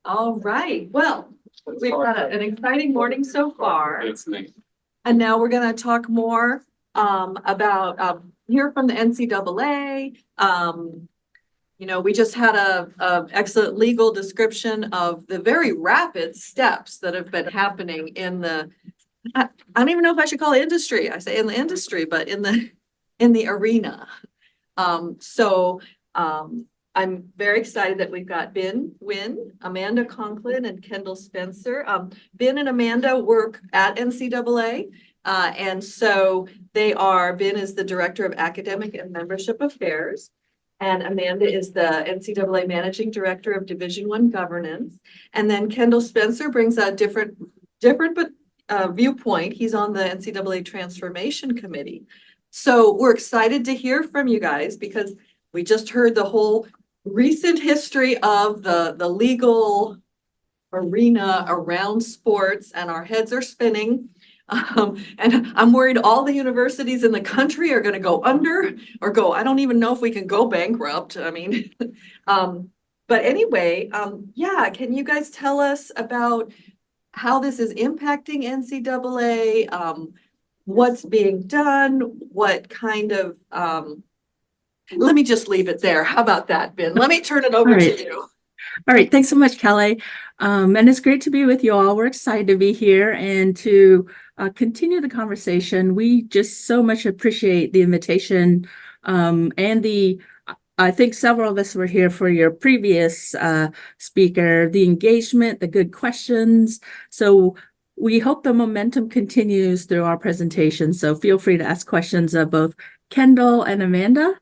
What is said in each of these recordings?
All right. Well, we've got an exciting morning so far. It's me. And now we're going to talk more about hear from the NCAA. We just had a excellent legal description of the very rapid steps that have been happening in the, I don't even know if I should call it industry. I say in the industry, but in the arena. I'm very excited that we've got Ben Wynn, Amanda Conklin, and Kendall Spencer. Ben and Amanda work at NCAA. And so Ben is the Director of Academic and Membership Affairs. And Amanda is the NCAA Managing Director of Division I Governance. And then Kendall Spencer brings a different but viewpoint. He's on the NCAA Transformation Committee. So we're excited to hear from you guys because we just heard the whole recent history of the legal arena around sports, and our heads are spinning. And I'm worried all the universities in the country are going to go under or I don't even know if we can go bankrupt. I mean, but anyway, can you guys tell us about how this is impacting NCAA, what's being done, what kind of, let me just leave it there. How about that, Ben? Let me turn it over to you. All right. Thanks so much, Kelly. And it's great to be with you all. We're excited to be here and to continue the conversation. We just so much appreciate the invitation I think several of us were here for your previous speaker, the engagement, the good questions. So we hope the momentum continues through our presentation. So feel free to ask questions of both Kendall and Amanda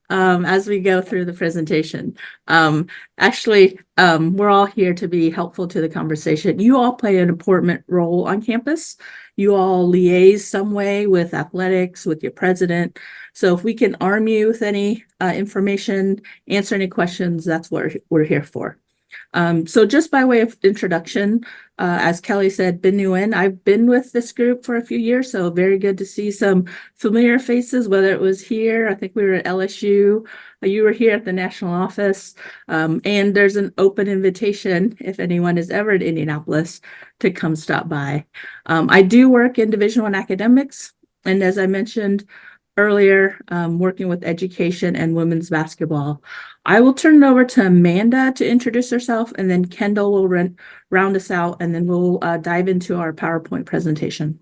as we go through the presentation. We're all here to be helpful to the conversation. You all play an important role on campus. You all liaise some way with athletics, with your president. So if we can arm you with any information, answer any questions, that's what we're here for. So just by way of introduction, as Kelly said, Ben Nguyen, I've been with this group for a few years, so very good to see some familiar faces, whether it was here, I think we were at LSU, you were here at the national office, and there's an open invitation if anyone is ever in Indianapolis to come stop by. I do work in Division I academics, and as I mentioned earlier, working with education and women's basketball. I will turn it over to Amanda to introduce herself, and then Kendall will round us out, and then we'll dive into our PowerPoint presentation.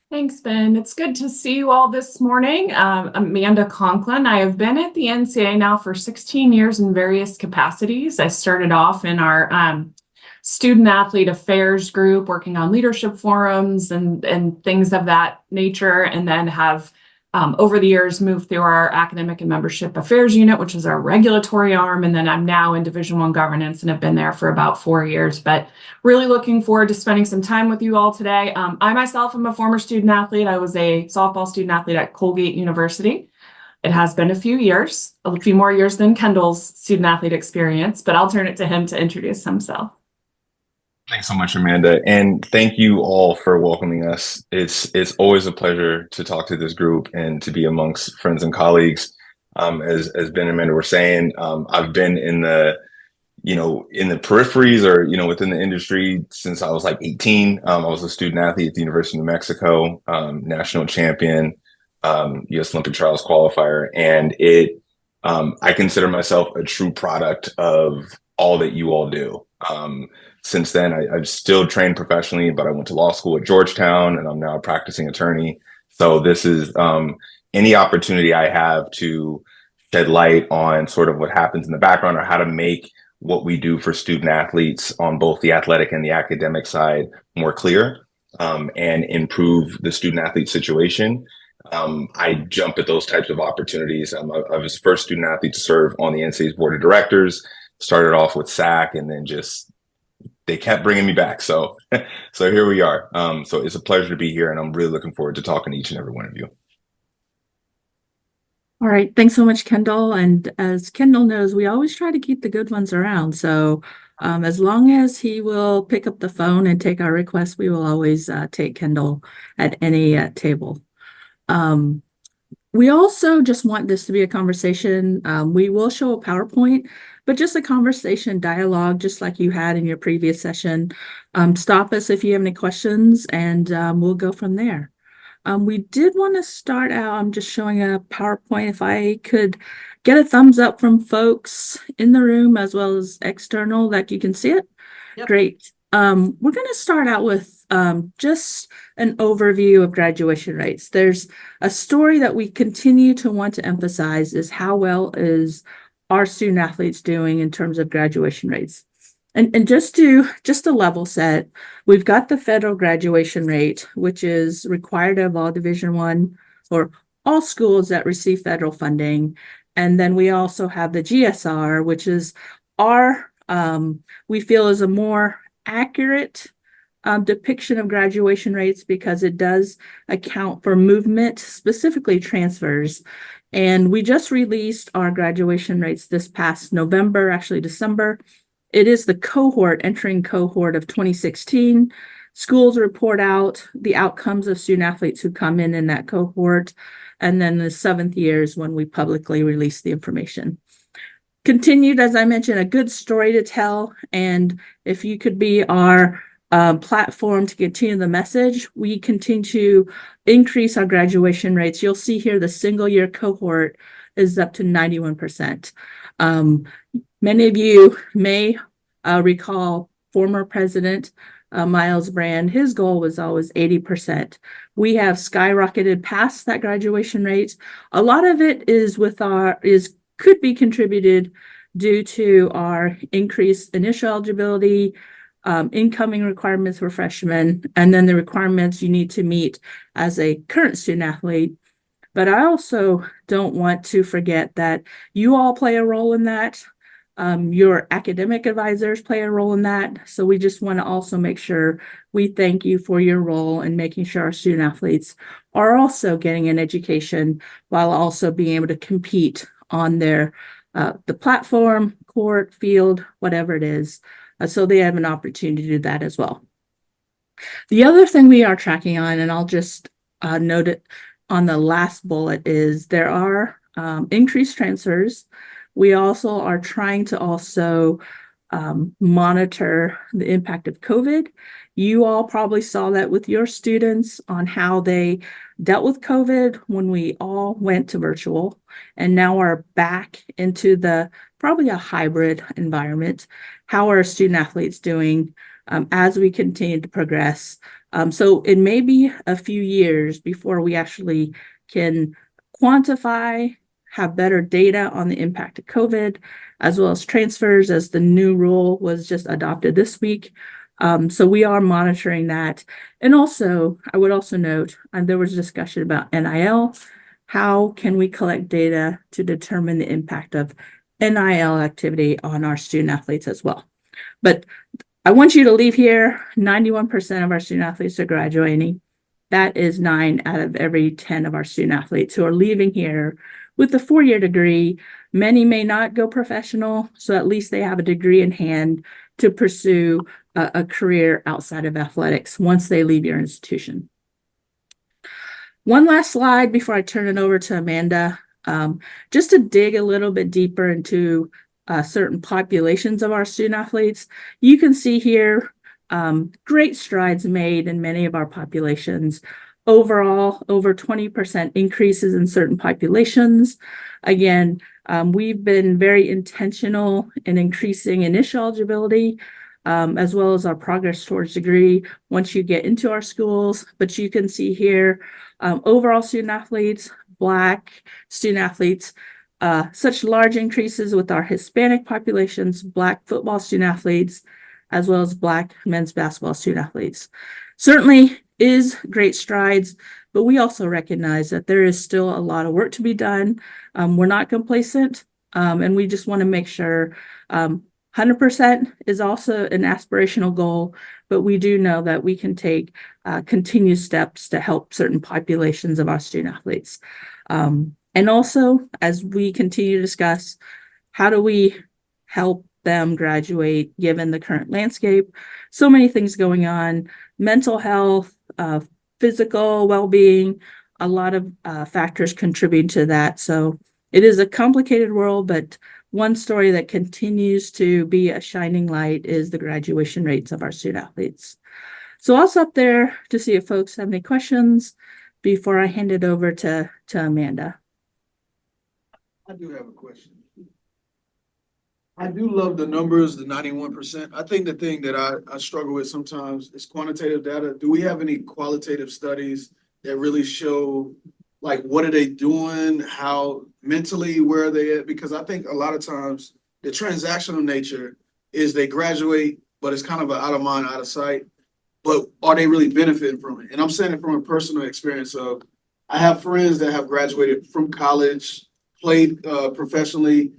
Thanks, Ben. It's good to see you all this morning. Amanda Conklin. I have been at the NCAA now for 16 years in various capacities. I started off in our student athlete affairs group, working on leadership forums and things of that nature, and then have over the years moved through our academic and membership affairs unit, which is our regulatory arm, and then I'm now in Division I governance and have been there for about 4 years, but really looking forward to spending some time with you all today. I myself am a former student athlete. I was a softball student athlete at Colgate University. It has been a few more years than Kendall's student athlete experience, but I'll turn it to him to introduce himself. Thanks so much, Amanda. And thank you all for welcoming us. It's always a pleasure to talk to this group and to be amongst friends and colleagues. As Ben and Amanda were saying, I've been in the peripheries or, within the industry since I was like 18. I was a student athlete at the University of New Mexico, national champion, U.S. Olympic trials qualifier. And I consider myself a true product of all that you all do. Since then, I've still trained professionally, but I went to law school at Georgetown and I'm now a practicing attorney. So this is any opportunity I have to shed light on sort of what happens in the background or how to make what we do for student athletes on both the athletic and the academic side more clear and improve the student athlete situation. I jump at those types of opportunities. I was the first student athlete to serve on the NCAA's board of directors, started off with SAC and then they kept bringing me back. So here we are. So it's a pleasure to be here and I'm really looking forward to talking to each and every one of you. All right. Thanks so much, Kendall. And as Kendall knows, we always try to keep the good ones around. So as long as he will pick up the phone and take our requests, we will always take Kendall at any table. We also just want this to be a conversation. We will show a PowerPoint, but just a conversation, dialogue, just like you had in your previous session. Stop us if you have any questions, and we'll go from there. We did want to start out, I'm just showing a PowerPoint. If I could get a thumbs up from folks in the room as well as external, that you can see it. Yep. Great. We're going to start out with just an overview of graduation rates. There's a story that we continue to want to emphasize is how well is our student athletes doing in terms of graduation rates. And just to level set, we've got the federal graduation rate, which is required of all Division I or all schools that receive federal funding. And then we also have the GSR, which is our, we feel is a more accurate depiction of graduation rates because it does account for movement, specifically transfers. And we just released our graduation rates this past November, actually December. It is the entering cohort of 2016. Schools report out the outcomes of student athletes who come in that cohort. And then the 7th year is when we publicly release the information. Continued, as I mentioned, a good story to tell. And if you could be our platform to continue the message, we continue to increase our graduation rates. You'll see here the single year cohort is up to 91%. Many of you may recall former President Miles Brand. His goal was always 80%. We have skyrocketed past that graduation rate. A lot of it is could be contributed due to our increased initial eligibility, incoming requirements for freshmen, and then the requirements you need to meet as a current student athlete. But I also don't want to forget that you all play a role in that. Your academic advisors play a role in that. So we just want to also make sure we thank you for your role in making sure our student athletes are also getting an education while also being able to compete on their the platform, court, field, whatever it is. So they have an opportunity to do that as well. The other thing we are tracking on, and I'll just note it on the last bullet, is there are increased transfers. We also are trying to also monitor the impact of COVID. You all probably saw that with your students on how they dealt with COVID when we all went to virtual and now are back into probably a hybrid environment. How are student athletes doing as we continue to progress? So it may be a few years before we actually can quantify, have better data on the impact of COVID, as well as transfers, as the new rule was just adopted this week. So we are monitoring that. And also, I would also note, there was a discussion about NIL. How can we collect data to determine the impact of NIL activity on our student athletes as well? But I want you to leave here, 91% of our student athletes are graduating. That is 9 out of every 10 of our student athletes who are leaving here with a 4-year degree. Many may not go professional, so at least they have a degree in hand to pursue a career outside of athletics once they leave your institution. One last slide before I turn it over to Amanda, just to dig a little bit deeper into certain populations of our student athletes. You can see here great strides made in many of our populations. Overall, over 20% increases in certain populations. Again, we've been very intentional in increasing initial eligibility, as well as our progress towards degree once you get into our schools. But you can see here, overall student athletes, Black student athletes, such large increases with our Hispanic populations, Black football student athletes, as well as Black men's basketball student athletes. Certainly is great strides, but we also recognize that there is still a lot of work to be done. We're not complacent, and we just want to make sure 100% is also an aspirational goal, but we do know that we can take continued steps to help certain populations of our student athletes. And also, as we continue to discuss, how do we help them graduate given the current landscape? So many things going on, mental health, physical well-being, a lot of factors contribute to that. So it is a complicated world, but one story that continues to be a shining light is the graduation rates of our student athletes. So I'll stop there to see if folks have any questions before I hand it over to Amanda. I do have a question. I do love the numbers, the 91%. I think the thing that I struggle with sometimes is quantitative data. Do we have any qualitative studies that really show, like, what are they doing? How mentally, where are they at? Because I think a lot of times the transactional nature is they graduate, but it's kind of an out of mind, out of sight. But are they really benefiting from it? And I'm saying it from a personal experience of, I have friends that have graduated from college, played professionally,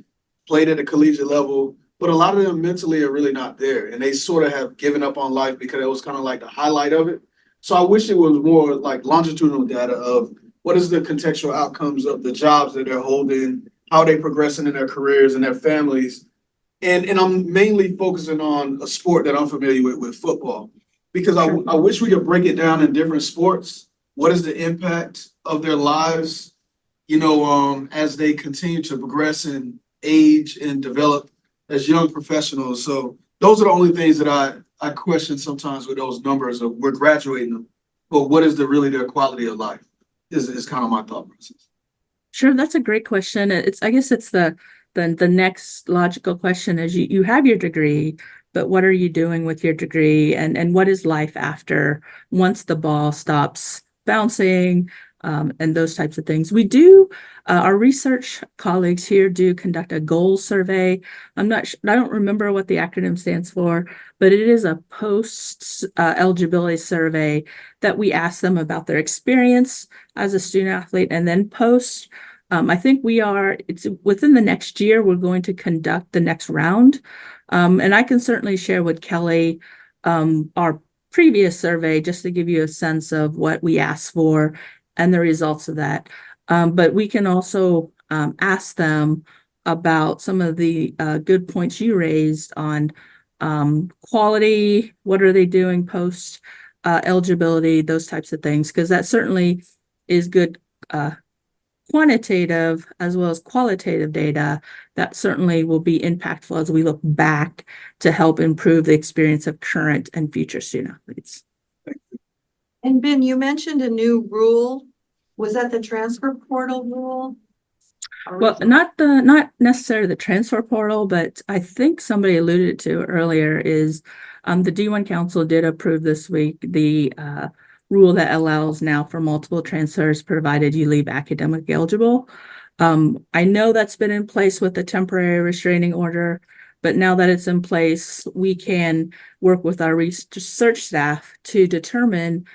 played at a collegiate level, but a lot of them mentally are really not there. And they sort of have given up on life because it was kind of like the highlight of it. So I wish it was more like longitudinal data of what is the contextual outcomes of the jobs that they're holding, how they progressing in their careers and their families. And I'm mainly focusing on a sport that I'm familiar with football, because I wish we could break it down in different sports. What is the impact of their lives, as they continue to progress and age and develop as young professionals? So those are the only things that I question sometimes with those numbers of we're graduating them, but what is really their quality of life is kind of my thought process. Sure, that's a great question. I guess it's the next logical question is you have your degree, but what are you doing with your degree, and what is life after once the ball stops bouncing, and those types of things. We do, our research colleagues here do conduct a goals survey. I don't remember what the acronym stands for, but it is a post eligibility survey that we ask them about their experience as a student athlete and then post. I think it's within the next year, we're going to conduct the next round. And I can certainly share with Kelly our previous survey just to give you a sense of what we asked for and the results of that. But we can also ask them about some of the good points you raised on quality, what are they doing post eligibility, those types of things, because that certainly is good quantitative as well as qualitative data that certainly will be impactful as we look back to help improve the experience of current and future student athletes. And Ben, you mentioned a new rule. Was that the transfer portal rule? Well, not necessarily the transfer portal, but I think somebody alluded to earlier is the D1 Council did approve this week the rule that allows now for multiple transfers provided you leave academic eligible. I know that's been in place with the temporary restraining order, but now that it's in place, we can work with our research staff to determine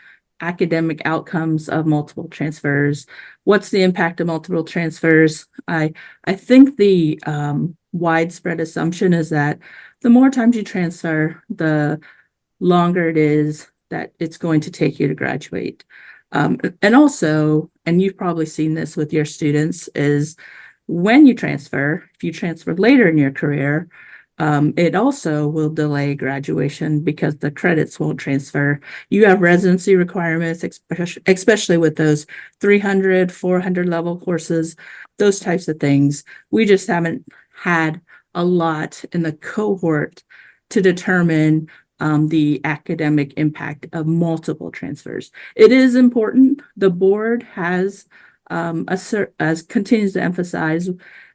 academic outcomes of multiple transfers. What's the impact of multiple transfers? I think the widespread assumption is that the more times you transfer, the longer it is that it's going to take you to graduate. And also, and you've probably seen this with your students, is when you transfer, if you transfer later in your career, it also will delay graduation because the credits won't transfer. You have residency requirements, especially with those 300, 400 level courses, those types of things. We just haven't had a lot in the cohort to determine the academic impact of multiple transfers. It is important. The board has continues to emphasize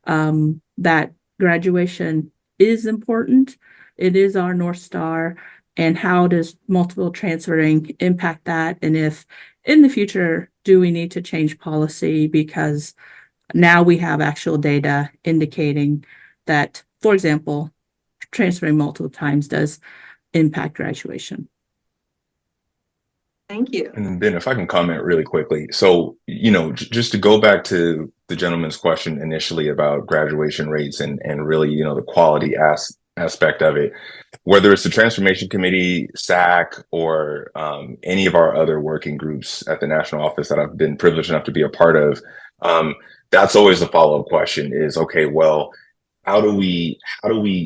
that graduation is important. It is our North Star. And how does multiple transferring impact that? And if in the future, do we need to change policy? Because now we have actual data indicating that, for example, transferring multiple times does impact graduation. Thank you. And then if I can comment really quickly. So, just to go back to the gentleman's question initially about graduation rates and really, the quality aspect of it, whether it's the Transformation Committee, SAC, or any of our other working groups at the national office that I've been privileged enough to be a part of, that's always the follow-up question is, okay, well, how do we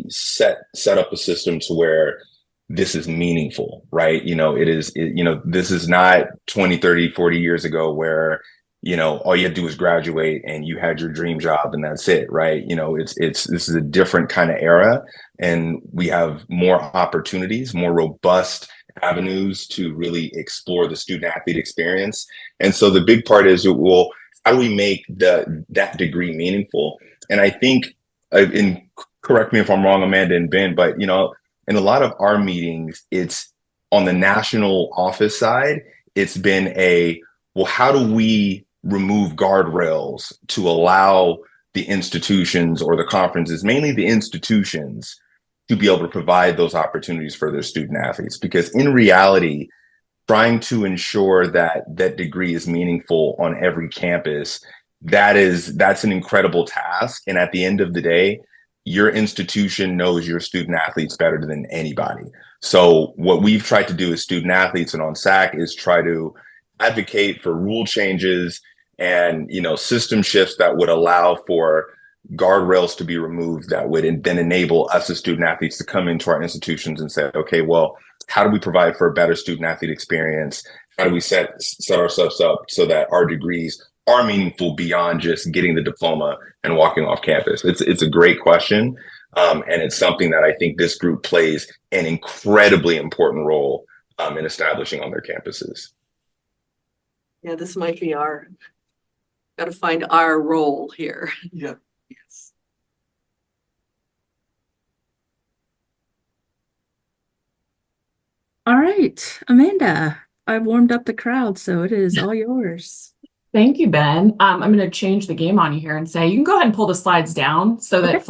set up a system to where this is meaningful, right? This is not 20, 30, 40 years ago where all you have to do is graduate and you had your dream job and that's it, right? This is a different kind of era, and we have more opportunities, more robust avenues to really explore the student athlete experience. And so the big part is, well, how do we make that degree meaningful? And I think, and correct me if I'm wrong, Amanda and Ben, but in a lot of our meetings, it's on the national office side, it's been well, how do we remove guardrails to allow the institutions or the conferences, mainly the institutions, to be able to provide those opportunities for their student athletes? Because in reality, trying to ensure that that degree is meaningful on every campus, that's an incredible task. And at the end of the day, your institution knows your student athletes better than anybody. So what we've tried to do as student athletes and on SAC is try to advocate for rule changes and system shifts that would allow for guardrails to be removed, that would then enable us as student athletes to come into our institutions and say, okay, well, how do we provide for a better student athlete experience? How do we set ourselves up so that our degrees are meaningful beyond just getting the diploma and walking off campus? It's a great question. And it's something that I think this group plays an incredibly important role in establishing on their campuses. Yeah, this might be got to find our role here. Yeah. Yes. All right, Amanda, I warmed up the crowd, so it is all yours. Thank you, Ben. I'm going to change the game on you here and say you can go ahead and pull the slides down so that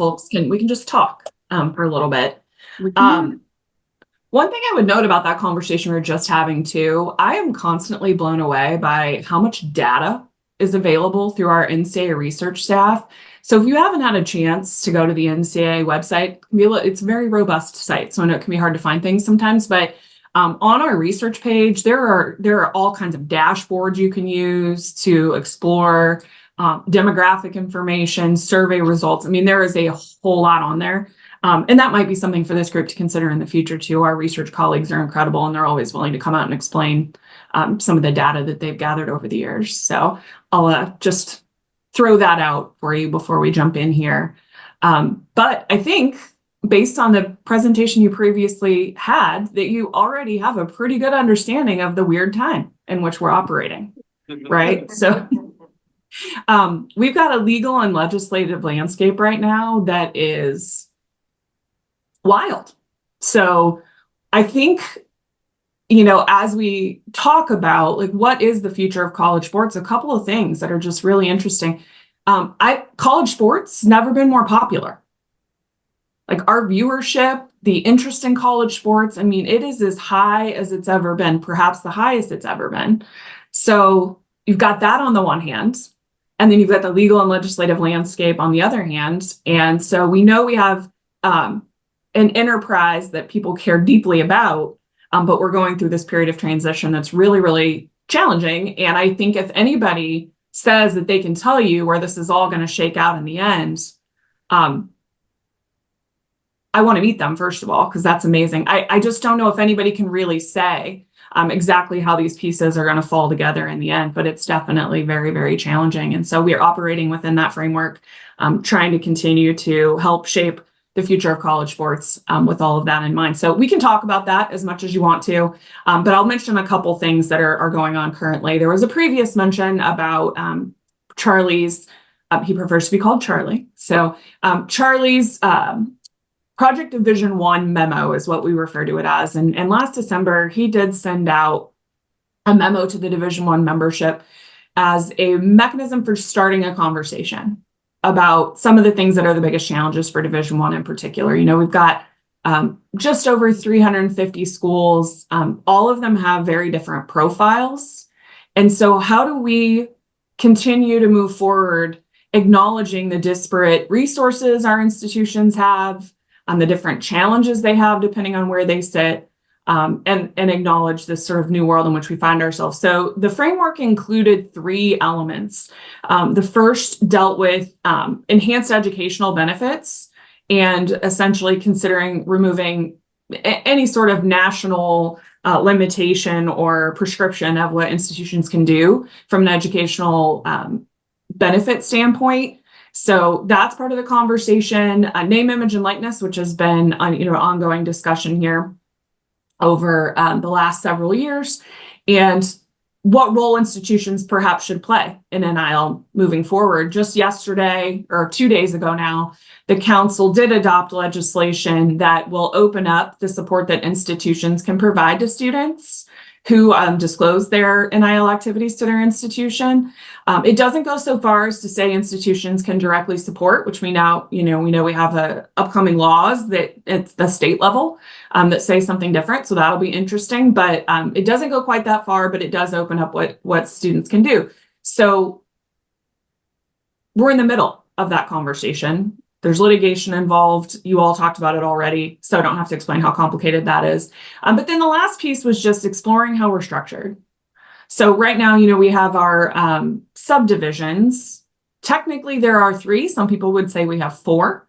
we can just talk for a little bit. One thing I would note about that conversation we were just having too, I am constantly blown away by how much data is available through our NCAA research staff. So if you haven't had a chance to go to the NCAA website, it's a very robust site. So I know it can be hard to find things sometimes, but on our research page, there are all kinds of dashboards you can use to explore demographic information, survey results. I mean, there is a whole lot on there. And that might be something for this group to consider in the future too. Our research colleagues are incredible and they're always willing to come out and explain some of the data that they've gathered over the years. So I'll just throw that out for you before we jump in here. But I think based on the presentation you previously had, that you already have a pretty good understanding of the weird time in which we're operating, right? So we've got a legal and legislative landscape right now that is wild. So I think, as we talk about like what is the future of college sports, a couple of things that are just really interesting. College sports never been more popular. Like our viewership, the interest in college sports, I mean, it is as high as it's ever been, perhaps the highest it's ever been. So you've got that on the one hand, and then you've got the legal and legislative landscape on the other hand. And so we know we have an enterprise that people care deeply about, but we're going through this period of transition that's really, really challenging. And I think if anybody says that they can tell you where this is all going to shake out in the end, I want to meet them, first of all, because that's amazing. I just don't know if anybody can really say exactly how these pieces are going to fall together in the end, but it's definitely very, very challenging. And so we are operating within that framework, trying to continue to help shape the future of college sports with all of that in mind. So we can talk about that as much as you want to, but I'll mention a couple things that are going on currently. There was a previous mention about Charlie's, he prefers to be called Charlie. So Charlie's Project Division I memo is what we refer to it as. And last December, he did send out a memo to the Division I membership as a mechanism for starting a conversation about some of the things that are the biggest challenges for Division I in particular. We've got just over 350 schools. All of them have very different profiles. And so how do we continue to move forward, acknowledging the disparate resources our institutions have, on the different challenges they have depending on where they sit, and acknowledge this sort of new world in which we find ourselves. So the framework included 3 elements. The first dealt with enhanced educational benefits and essentially considering removing any sort of national limitation or prescription of what institutions can do from an educational benefit standpoint. So that's part of the conversation. Name, image, and likeness, which has been ongoing discussion here over the last several years, and what role institutions perhaps should play in NIL moving forward. Just yesterday, or 2 days ago now, the council did adopt legislation that will open up the support that institutions can provide to students who disclose their NIL activities to their institution. It doesn't go so far as to say institutions can directly support, which we know we have upcoming laws that it's the state level that say something different. So that'll be interesting, but it doesn't go quite that far, but it does open up what students can do. So we're in the middle of that conversation. There's litigation involved. You all talked about it already, so I don't have to explain how complicated that is. But then the last piece was just exploring how we're structured. So right now, we have our subdivisions. Technically, there are 3. Some people would say we have 4,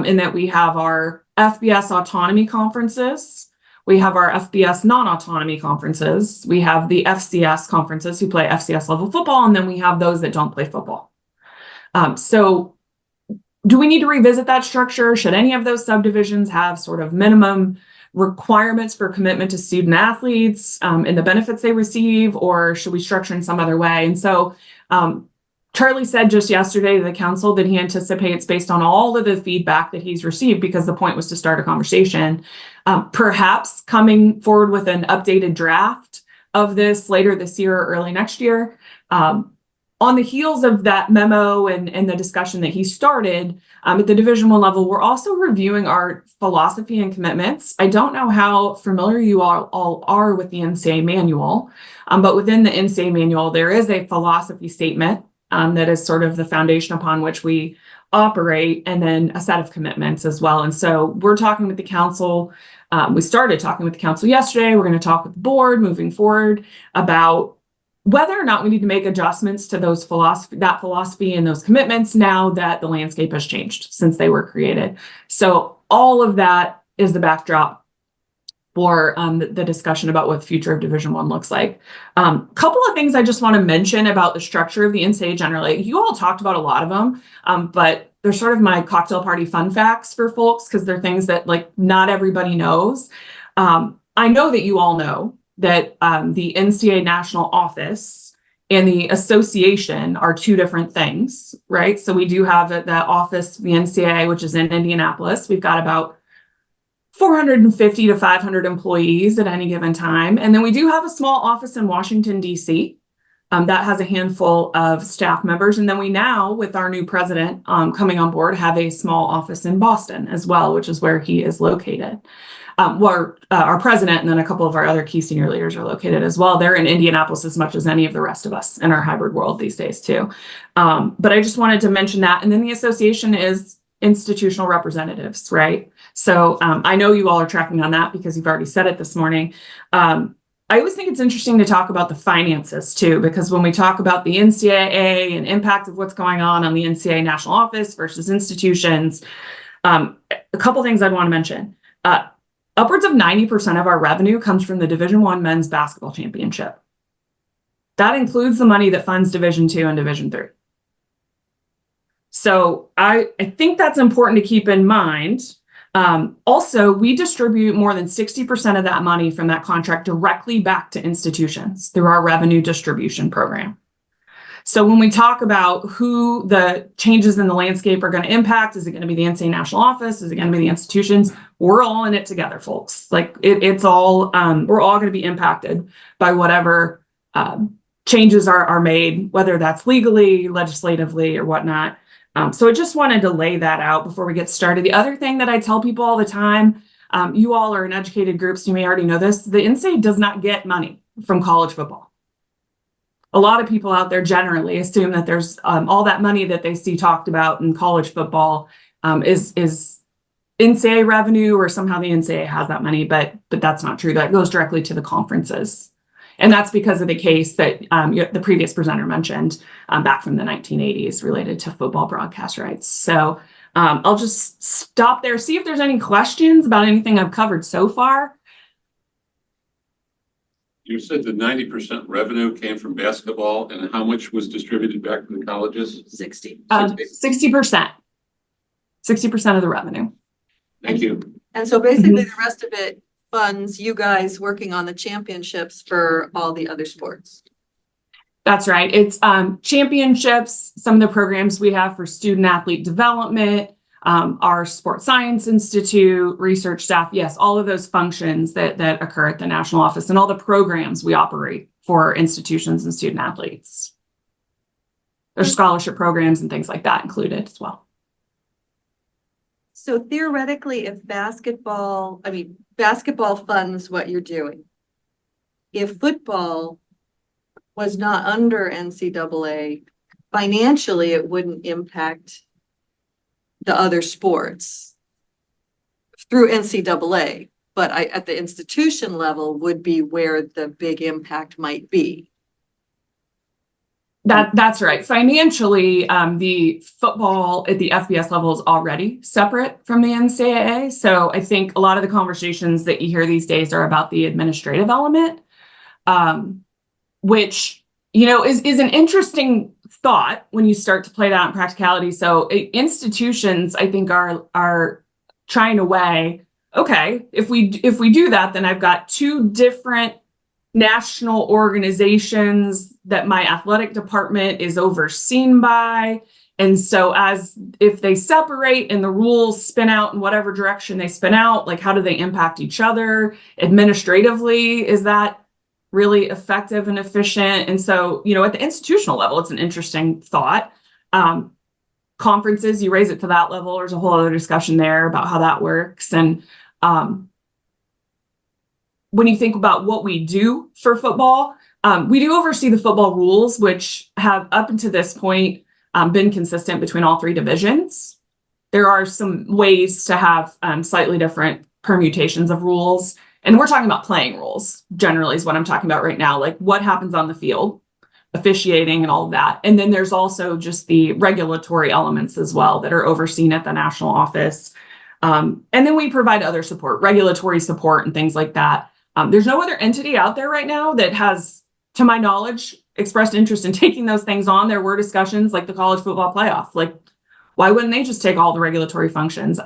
in that we have our FBS autonomy conferences. We have our FBS non-autonomy conferences. We have the FCS conferences who play FCS level football, and then we have those that don't play football. So do we need to revisit that structure? Should any of those subdivisions have sort of minimum requirements for commitment to student athletes and the benefits they receive, or should we structure in some other way? And so Charlie said just yesterday to the council that he anticipates, based on all of the feedback that he's received, because the point was to start a conversation, perhaps coming forward with an updated draft of this later this year or early next year. On the heels of that memo and the discussion that he started at the Division I level, we're also reviewing our philosophy and commitments. I don't know how familiar you all are with the NCAA manual, but within the NCAA manual, there is a philosophy statement that is sort of the foundation upon which we operate, and then a set of commitments as well. And so we're talking with the council. We started talking with the council yesterday. We're going to talk with the board moving forward about whether or not we need to make adjustments to that philosophy and those commitments now that the landscape has changed since they were created. So all of that is the backdrop for the discussion about what the future of Division I looks like. Couple of things I just want to mention about the structure of the NCAA generally. You all talked about a lot of them, but they're sort of my cocktail party fun facts for folks, because they're things that not everybody knows. I know that you all know that the NCAA national office and the association are 2 different things, right? So we do have the office, the NCAA, which is in Indianapolis. We've got about 450 to 500 employees at any given time. And then we do have a small office in Washington, D.C. That has a handful of staff members. And then we now, with our new president coming on board, have a small office in Boston as well, which is where he is located. Where our president and then a couple of our other key senior leaders are located as well. They're in Indianapolis as much as any of the rest of us in our hybrid world these days too. But I just wanted to mention that. And then the association is institutional representatives, right? So I know you all are tracking on that because you've already said it this morning. I always think it's interesting to talk about the finances too, because when we talk about the NCAA and impact of what's going on the NCAA national office versus institutions, a couple things I'd want to mention. Upwards of 90% of our revenue comes from the Division I men's basketball championship. That includes the money that funds Division II and Division III. So I think that's important to keep in mind. Also, we distribute more than 60% of that money from that contract directly back to institutions through our revenue distribution program. So when we talk about who the changes in the landscape are going to impact, is it going to be the NCAA national office? Is it going to be the institutions? We're all in it together, folks. It's all, we're all going to be impacted by whatever changes are made, whether that's legally, legislatively, or whatnot. So I just wanted to lay that out before we get started. The other thing that I tell people all the time, you all are in educated groups, you may already know this, the NCAA does not get money from college football. A lot of people out there generally assume that there's all that money that they see talked about in college football is NCAA revenue, or somehow the NCAA has that money, but that's not true. That goes directly to the conferences. And that's because of the case that the previous presenter mentioned back from the 1980s related to football broadcast rights. So I'll just stop there, see if there's any questions about anything I've covered so far. You said the 90% revenue came from basketball, and how much was distributed back to the colleges? 60. 60%. 60% of the revenue. Thank you. And so basically the rest of it funds you guys working on the championships for all the other sports. That's right. It's championships, some of the programs we have for student athlete development, our Sports Science Institute, research staff. Yes, all of those functions that occur at the national office and all the programs we operate for institutions and student athletes. There's scholarship programs and things like that included as well. So theoretically, if basketball funds what you're doing. If football was not under NCAA, financially, it wouldn't impact the other sports through NCAA, but at the institution level would be where the big impact might be. That's right. Financially, the football at the FBS level is already separate from the NCAA. So I think a lot of the conversations that you hear these days are about the administrative element, which, you know, is an interesting thought when you start to play that out in practicality. So institutions, I think, are trying to weigh, okay, if we do that, then I've got two different national organizations that my athletic department is overseen by. And so if they separate and the rules spin out in whatever direction they spin out, like how do they impact each other administratively? Is that really effective and efficient? And so, you know, at the institutional level, it's an interesting thought. Conferences, you raise it to that level, there's a whole other discussion there about how that works. And when you think about what we do for football, we do oversee the football rules, which have up until this point been consistent between all three divisions. There are some ways to have slightly different permutations of rules. And we're talking about playing rules, generally is what I'm talking about right now, like what happens on the field, officiating and all of that. And then there's also just the regulatory elements as well that are overseen at the national office. And then we provide other support, regulatory support and things like that. There's no other entity out there right now that has, to my knowledge, expressed interest in taking those things on. There were discussions like the college football playoff. Like, why wouldn't they just take all the regulatory functions?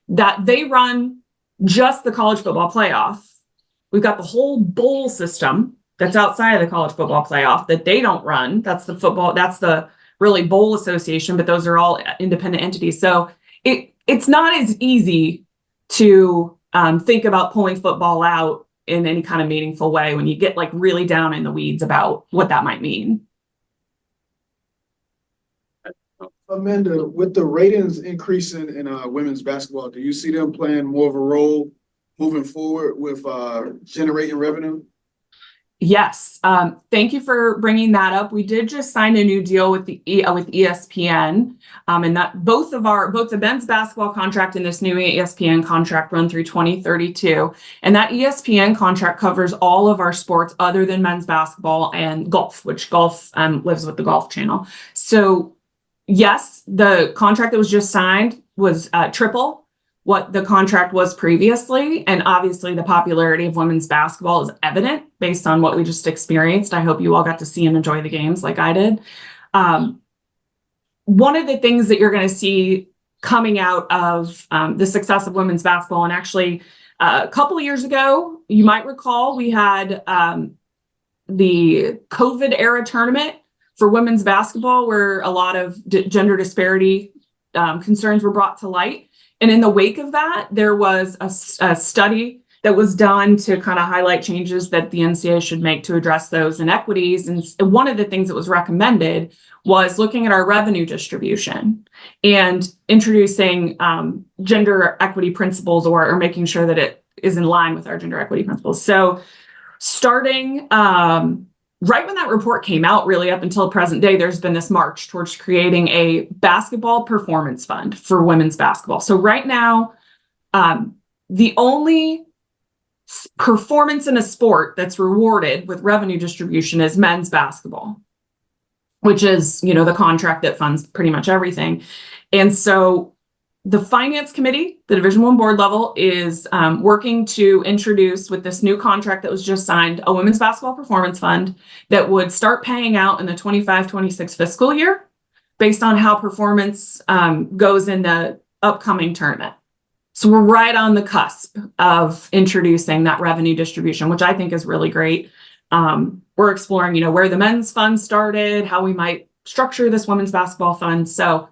That they run just the college football playoff. We've got the whole bowl system that's outside of the college football playoff that they don't run. That's the really bowl association, but those are all independent entities. So it's not as easy to think about pulling football out in any kind of meaningful way when you get like really down in the weeds about what that might mean. Amanda, with the ratings increasing in women's basketball, do you see them playing more of a role moving forward with generating revenue? Yes. Thank you for bringing that up. We did just sign a new deal with ESPN, and that both the men's basketball contract and this new ESPN contract run through 2032. And that ESPN contract covers all of our sports other than men's basketball and golf, which golf lives with the Golf Channel. So yes, the contract that was just signed was triple what the contract was previously. And obviously the popularity of women's basketball is evident based on what we just experienced. I hope you all got to see and enjoy the games like I did. One of the things that you're going to see coming out of the success of women's basketball, and actually a couple of years ago, you might recall, we had the COVID era tournament for women's basketball where a lot of gender disparity concerns were brought to light. And in the wake of that, there was a study that was done to kind of highlight changes that the NCAA should make to address those inequities. And one of the things that was recommended was looking at our revenue distribution and introducing gender equity principles or making sure that it is in line with our gender equity principles. So starting right when that report came out, really up until present day, there's been this march towards creating a basketball performance fund for women's basketball. So right now, the only performance in a sport that's rewarded with revenue distribution is men's basketball, which is, you know, the contract that funds pretty much everything. And so the finance committee, the Division I board level, is working to introduce, with this new contract that was just signed, a women's basketball performance fund that would start paying out in the 25-26 fiscal year based on how performance goes in the upcoming tournament. So we're right on the cusp of introducing that revenue distribution, which I think is really great. We're exploring, where the men's fund started, how we might structure this women's basketball fund. So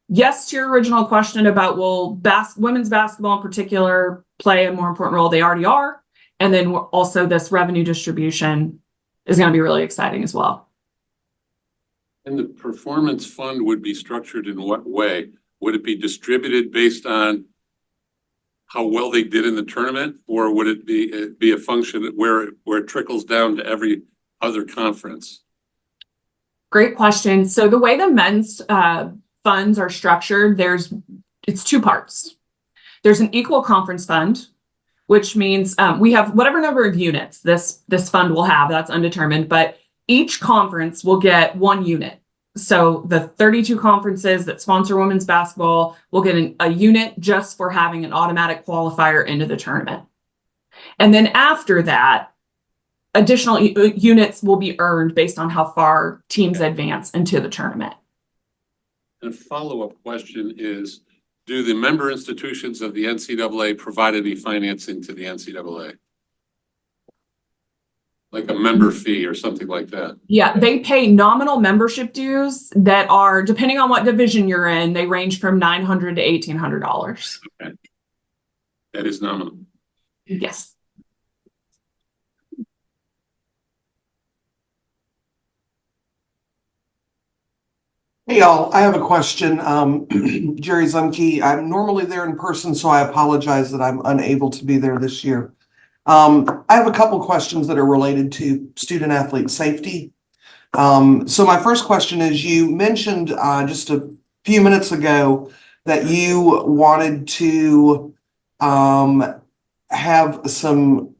yes, to your original question about will women's basketball in particular play a more important role? They already are. And then also this revenue distribution is going to be really exciting as well. And the performance fund would be structured in what way? Would it be distributed based on how well they did in the tournament, or would it be a function where it trickles down to every other conference? Great question. So the way the men's funds are structured, it's two parts. There's an equal conference fund, which means we have whatever number of units this fund will have, that's undetermined, but each conference will get one unit. So the 32 conferences that sponsor women's basketball will get a unit just for having an automatic qualifier into the tournament. And then after that, additional units will be earned based on how far teams advance into the tournament. And a follow-up question is, do the member institutions of the NCAA provide any financing to the NCAA? Like a member fee or something like that? Yeah, they pay nominal membership dues that are, depending on what division you're in, they range from $900 to $1,800. Okay. That is nominal. Yes. Hey y'all, I have a question. Jerry Zumke, I'm normally there in person, so I apologize that I'm unable to be there this year. I have a couple questions that are related to student athlete safety. So my first question is, you mentioned just a few minutes ago that you wanted to have some,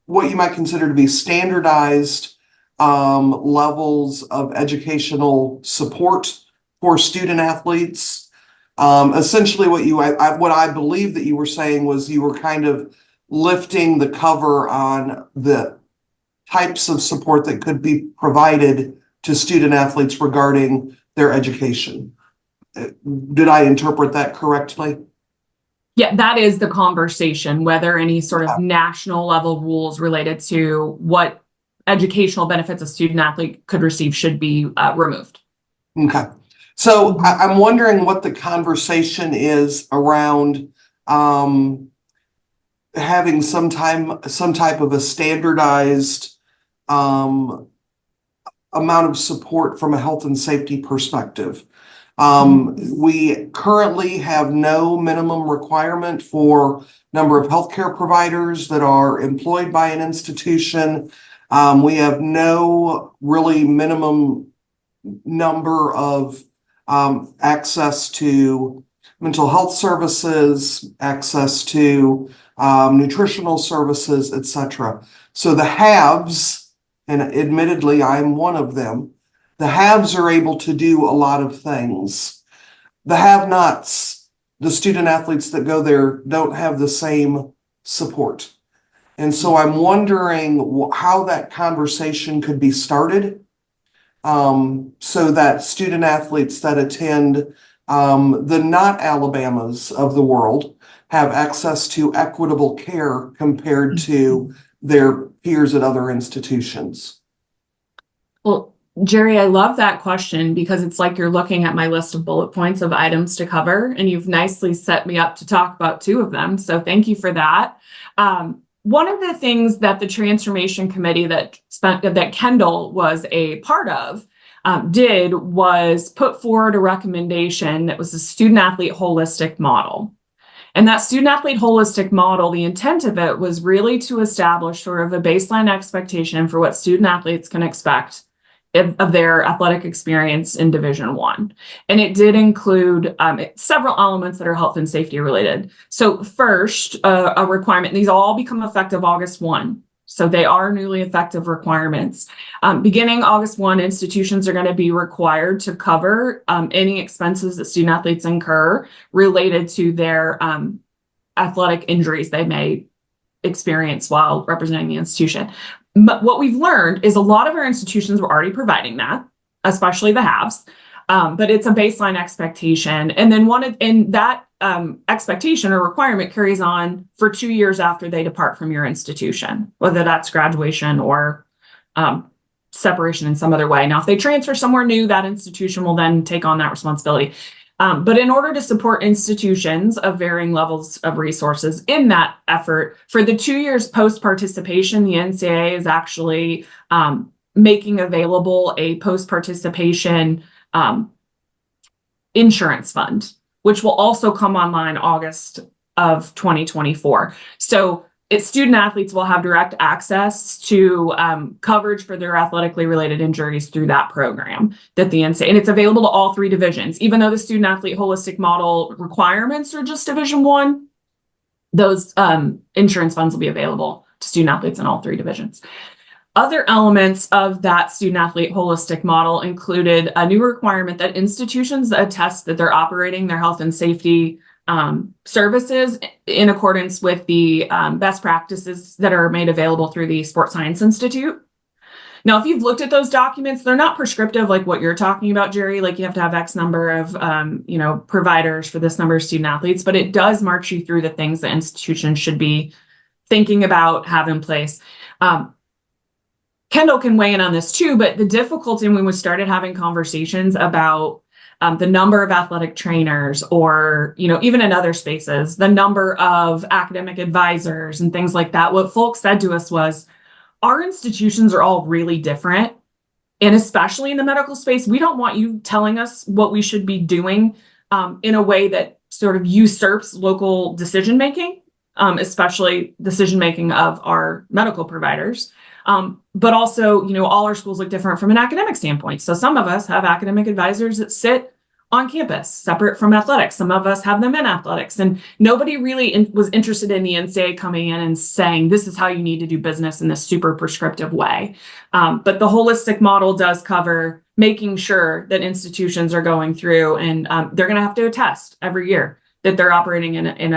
what you might consider to be standardized levels of educational support for student athletes. Essentially what I believe that you were saying was you were kind of lifting the cover on the types of support that could be provided to student athletes regarding their education. Did I interpret that correctly? Yeah, that is the conversation, whether any sort of national level rules related to what educational benefits a student athlete could receive should be removed. Okay. So I'm wondering what the conversation is around having some type of a standardized amount of support from a health and safety perspective. We currently have no minimum requirement for number of healthcare providers that are employed by an institution. We have no really minimum number of access to mental health services, access to nutritional services, etc. So the haves, and admittedly I'm one of them, the haves are able to do a lot of things. The have-nots, the student athletes that go there, don't have the same support. And so I'm wondering how that conversation could be started so that student athletes that attend the not Alabamas of the world have access to equitable care compared to their peers at other institutions. Well, Jerry, I love that question because it's like you're looking at my list of bullet points of items to cover, and you've nicely set me up to talk about two of them. So thank you for that. One of the things that the transformation committee that Kendall was a part of did was put forward a recommendation that was a student athlete holistic model. And that student athlete holistic model, the intent of it was really to establish sort of a baseline expectation for what student athletes can expect of their athletic experience in Division I. And it did include several elements that are health and safety related. So first, a requirement, these all become effective August 1. So they are newly effective requirements. Beginning August 1, institutions are going to be required to cover any expenses that student athletes incur related to their athletic injuries they may experience while representing the institution. But what we've learned is a lot of our institutions were already providing that, especially the halves. But it's a baseline expectation. And then that expectation or requirement carries on for 2 years after they depart from your institution, whether that's graduation or separation in some other way. Now, if they transfer somewhere new, that institution will then take on that responsibility. But in order to support institutions of varying levels of resources in that effort, for the 2 years post-participation, the NCAA is actually making available a post-participation insurance fund, which will also come online August of 2024. So student athletes will have direct access to coverage for their athletically related injuries through that program that the NCAA, and it's available to all 3 divisions. Even though the student athlete holistic model requirements are just Division 1, those insurance funds will be available to student athletes in all 3 divisions. Other elements of that student athlete holistic model included a new requirement that institutions attest that they're operating their health and safety services in accordance with the best practices that are made available through the Sports Science Institute. Now, if you've looked at those documents, they're not prescriptive like what you're talking about, Jerry, like you have to have X number of providers for this number of student athletes, but it does march you through the things that institutions should be thinking about, have in place. Kendall can weigh in on this too, but the difficulty when we started having conversations about the number of athletic trainers or, even in other spaces, the number of academic advisors and things like that, what folks said to us was, our institutions are all really different. And especially in the medical space, we don't want you telling us what we should be doing in a way that sort of usurps local decision-making, especially decision-making of our medical providers. But also, all our schools look different from an academic standpoint. So some of us have academic advisors that sit on campus, separate from athletics. Some of us have them in athletics. And nobody really was interested in the NCAA coming in and saying, this is how you need to do business in this super prescriptive way. But the holistic model does cover making sure that institutions are going through and they're going to have to attest every year that they're operating in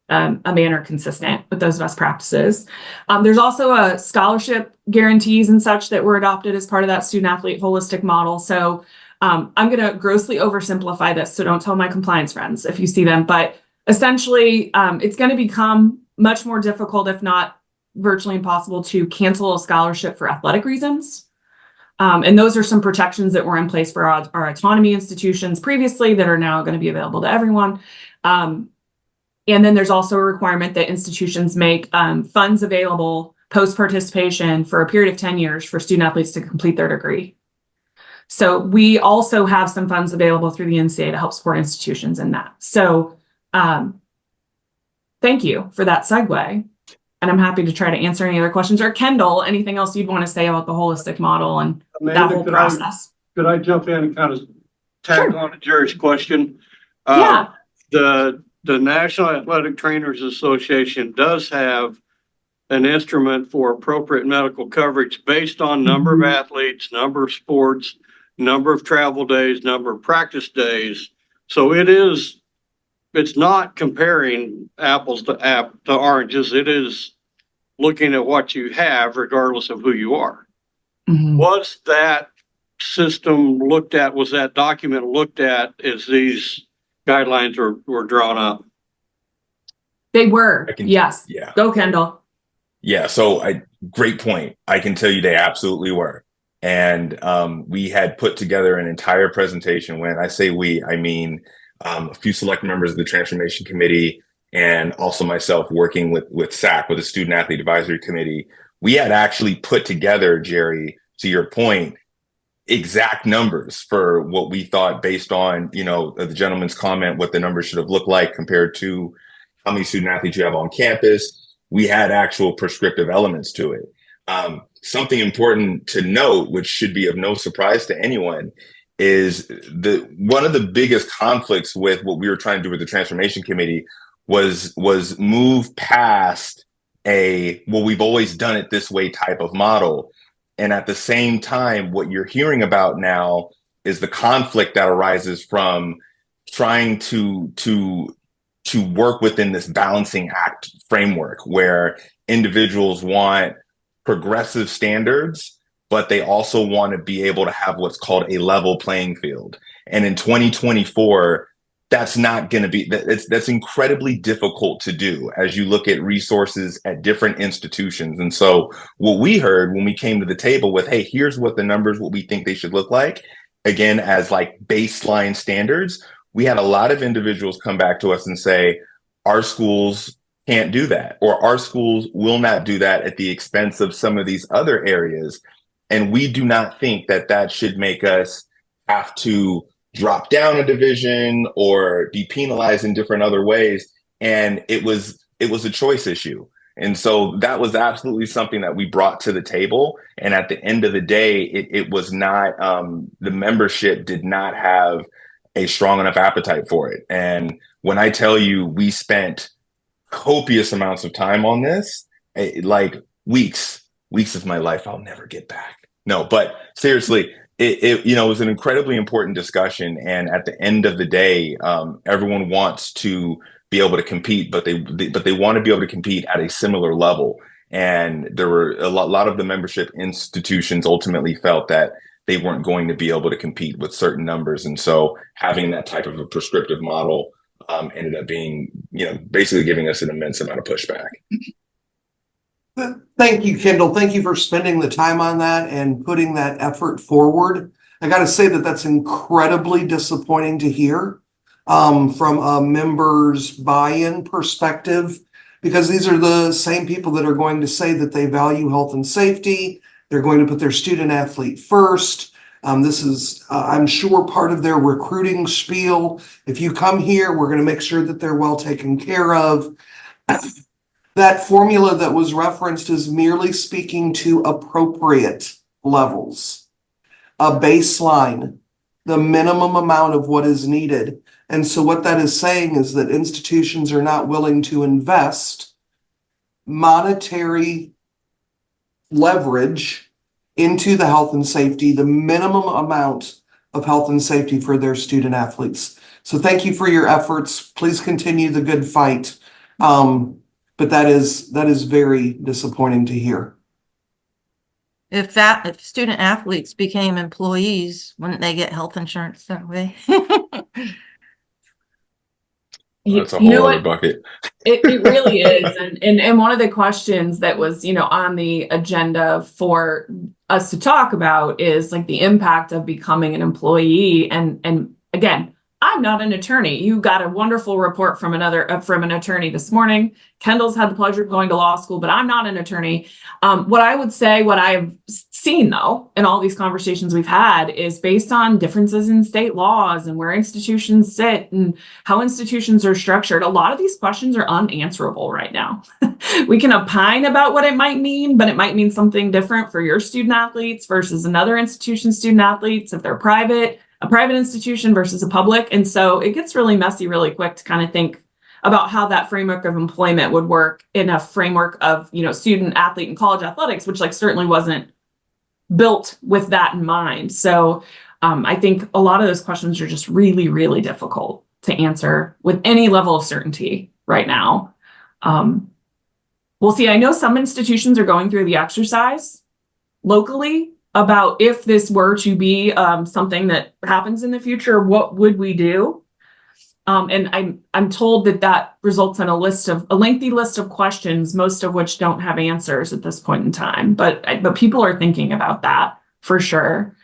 a manner consistent with those best practices. There's also a scholarship guarantees and such that were adopted as part of that student athlete holistic model. So I'm going to grossly oversimplify this, so don't tell my compliance friends if you see them, but essentially it's going to become much more difficult, if not virtually impossible, to cancel a scholarship for athletic reasons. And those are some protections that were in place for our autonomy institutions previously that are now going to be available to everyone. And then there's also a requirement that institutions make funds available post-participation for a period of 10 years for student athletes to complete their degree. So we also have some funds available through the NCAA to help support institutions in that. So thank you for that segue. And I'm happy to try to answer any other questions. Or Kendall, anything else you'd want to say about the holistic model and Amanda, that whole process? Could I jump in and kind of tag on to Jerry's question? Yeah. The National Athletic Trainers Association does have an instrument for appropriate medical coverage based on number of athletes, number of sports, number of travel days, number of practice days. So it's not comparing apples to oranges. It is looking at what you have regardless of who you are. Mm-hmm. Was that system looked at, was that document looked at as these guidelines were drawn up? They were, yes. Yeah. Go, Kendall. Yeah. So great point. I can tell you they absolutely were. And we had put together an entire presentation. When I say we, I mean a few select members of the Transformation Committee and also myself working with SAC, with the Student Athlete Advisory Committee. We had actually put together, Jerry, to your point, exact numbers for what we thought based on, the gentleman's comment, what the numbers should have looked like compared to how many student athletes you have on campus. We had actual prescriptive elements to it. Something important to note, which should be of no surprise to anyone, is one of the biggest conflicts with what we were trying to do with the Transformation Committee was move past we've always done it this way type of model. And at the same time, what you're hearing about now is the conflict that arises from trying to work within this balancing act framework where individuals want progressive standards, but they also want to be able to have what's called a level playing field. And in 2024, that's not going to be, that's incredibly difficult to do as you look at resources at different institutions. And so what we heard when we came to the table with, hey, here's what the numbers, what we think they should look like, again, as like baseline standards, we had a lot of individuals come back to us and say, our schools can't do that, or our schools will not do that at the expense of some of these other areas. And we do not think that that should make us have to drop down a division or be penalized in different other ways. And it was a choice issue. And so that was absolutely something that we brought to the table. And at the end of the day, it was not, the membership did not have a strong enough appetite for it. And when I tell you, we spent copious amounts of time on this, like weeks of my life I'll never get back. No, but seriously, it was an incredibly important discussion. And at the end of the day, everyone wants to be able to compete, but they want to be able to compete at a similar level. And there were a lot of the membership institutions ultimately felt that they weren't going to be able to compete with certain numbers. And so having that type of a prescriptive model ended up being, basically giving us an immense amount of pushback. Thank you, Kendall. Thank you for spending the time on that and putting that effort forward. I got to say that that's incredibly disappointing to hear from a member's buy-in perspective, because these are the same people that are going to say that they value health and safety. They're going to put their student athlete first. This is, I'm sure, part of their recruiting spiel. If you come here, we're going to make sure that they're well taken care of. That formula that was referenced is merely speaking to appropriate levels, a baseline, the minimum amount of what is needed. And so what that is saying is that institutions are not willing to invest monetary leverage into the health and safety, the minimum amount of health and safety for their student athletes. So thank you for your efforts. Please continue the good fight. But that is very disappointing to hear. If student athletes became employees, wouldn't they get health insurance that way? That's a whole other bucket. It really is. And one of the questions that was, on the agenda for us to talk about is like the impact of becoming an employee. And again, I'm not an attorney. You got a wonderful report from an attorney this morning. Kendall's had the pleasure of going to law school, but I'm not an attorney. What I would say, what I've seen though, in all these conversations we've had is based on differences in state laws and where institutions sit and how institutions are structured. A lot of these questions are unanswerable right now. We can opine about what it might mean, but it might mean something different for your student athletes versus another institution's student athletes if they're private. A private institution versus a public. And so it gets really messy really quick to kind of think about how that framework of employment would work in a framework of, student athlete and college athletics, which certainly wasn't built with that in mind. So I think a lot of those questions are just really, really difficult to answer with any level of certainty right now. We'll see. I know some institutions are going through the exercise locally about if this were to be something that happens in the future, what would we do? And I'm told that results in a lengthy list of questions, most of which don't have answers at this point in time. But people are thinking about that for sure.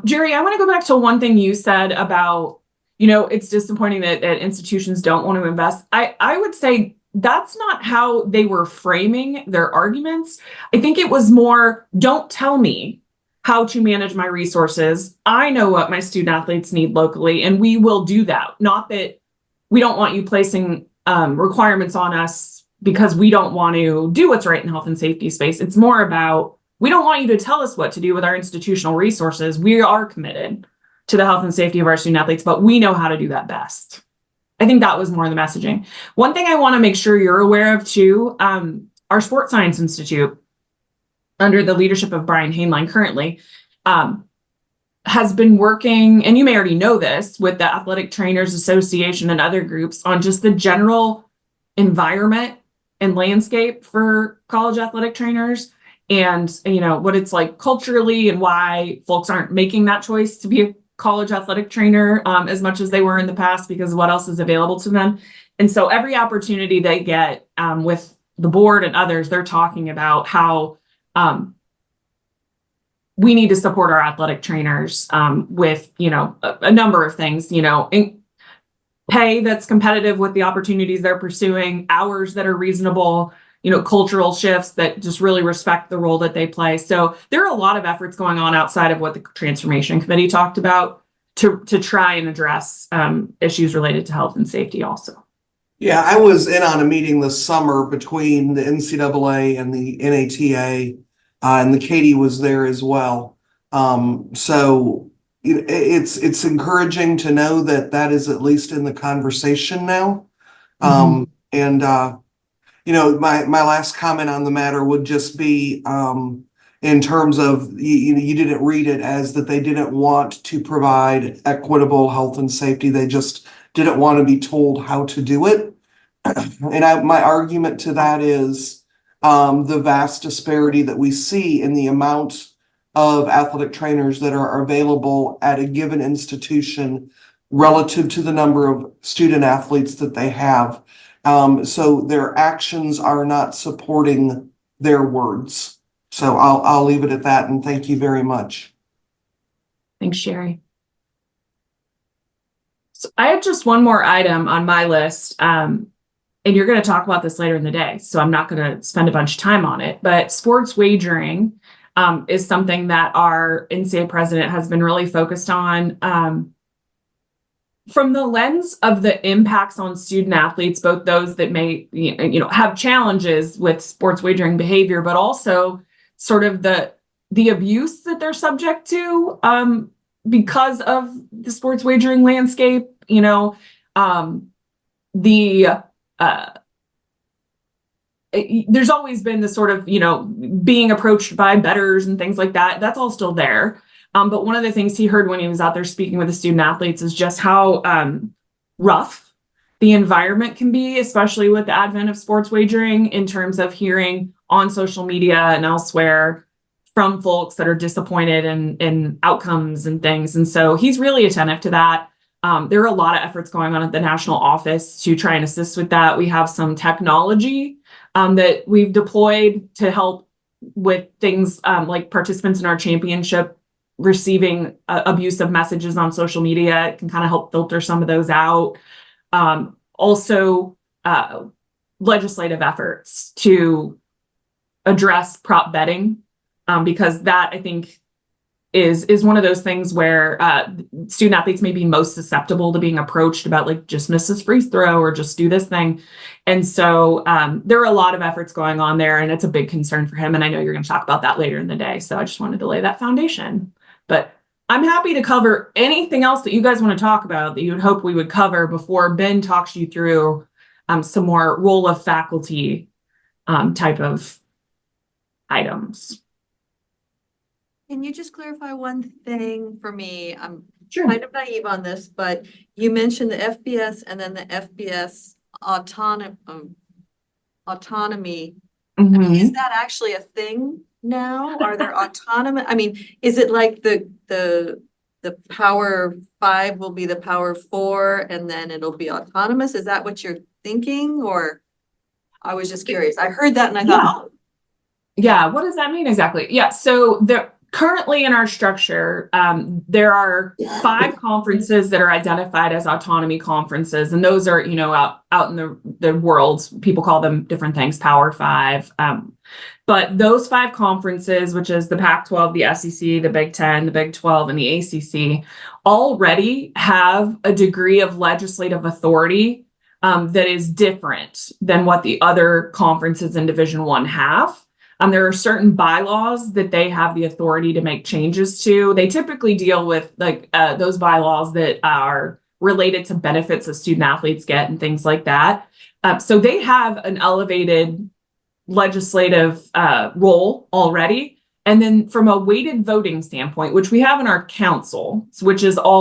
Jerry, I want to go back to one thing you said about, it's disappointing that institutions don't want to invest. I would say that's not how they were framing their arguments. I think it was more, don't tell me how to manage my resources. I know what my student athletes need locally, and we will do that. Not that we don't want you placing requirements on us because we don't want to do what's right in health and safety space. It's more about, we don't want you to tell us what to do with our institutional resources. We are committed to the health and safety of our student athletes, but we know how to do that best. I think that was more the messaging. One thing I want to make sure you're aware of too, our Sports Science Institute, under the leadership of Brian Hainline currently, has been working, and you may already know this, with the Athletic Trainers Association and other groups on just the general environment and landscape for college athletic trainers, and what it's like culturally, and why folks aren't making that choice to be a college athletic trainer as much as they were in the past, because what else is available to them. And so every opportunity they get with the board and others, they're talking about how we need to support our athletic trainers with a number of things, pay that's competitive with the opportunities they're pursuing, hours that are reasonable, cultural shifts that just really respect the role that they play. So there are a lot of efforts going on outside of what the Transformation Committee talked about to try and address issues related to health and safety also. Yeah, I was in on a meeting this summer between the NCAA and the NATA, and the Katie was there as well. So it's encouraging to know that that is at least in the conversation now. And my last comment on the matter would just be in terms of you didn't read it as that they didn't want to provide equitable health and safety. They just didn't want to be told how to do it. And my argument to that is the vast disparity that we see in the amount of athletic trainers that are available at a given institution relative to the number of student athletes that they have. So their actions are not supporting their words. So I'll leave it at that, and thank you very much. Thanks, Sherry. So I have just one more item on my list, and you're going to talk about this later in the day, so I'm not going to spend a bunch of time on it, but sports wagering is something that our NCAA president has been really focused on from the lens of the impacts on student athletes, both those that may have challenges with sports wagering behavior, but also sort of the abuse that they're subject to because of the sports wagering landscape. There's always been the sort of, being approached by bettors and things like that. That's all still there. But one of the things he heard when he was out there speaking with the student athletes is just how rough the environment can be, especially with the advent of sports wagering, in terms of hearing on social media and elsewhere from folks that are disappointed in outcomes and things. And so he's really attentive to that. There are a lot of efforts going on at the national office to try and assist with that. We have some technology that we've deployed to help with things like participants in our championship receiving abusive messages on social media. It can kind of help filter some of those out. Also, legislative efforts to address prop betting, because that, I think, is one of those things where student athletes may be most susceptible to being approached about, like, just miss this free throw or just do this thing. And so there are a lot of efforts going on there, and it's a big concern for him. And I know you're going to talk about that later in the day. So I just wanted to lay that foundation. But I'm happy to cover anything else that you guys want to talk about that you would hope we would cover before Ben talks you through some more role of faculty type of items. Can you just clarify one thing for me? I'm Sure. kind of naive on this, but you mentioned the FBS and then the FBS autonomy. I mean, is that actually a thing now? Are there autonomous? I mean, is it like the Power 5 will be the Power 4 and then it'll be autonomous? Is that what you're thinking? Or I was just curious. I heard that and I thought, oh. Yeah, what does that mean exactly? Yeah, so currently in our structure, there are 5 conferences that are identified as autonomy conferences, and those are, out in the world, people call them different things, Power 5. But those 5 conferences, which is the Pac-12, the SEC, the Big 10, the Big 12, and the ACC, already have a degree of legislative authority that is different than what the other conferences in Division I have. There are certain bylaws that they have the authority to make changes to. They typically deal with those bylaws that are related to benefits that student athletes get and things like that. So they have an elevated legislative role already. And then from a weighted voting standpoint, which we have in our council, which is all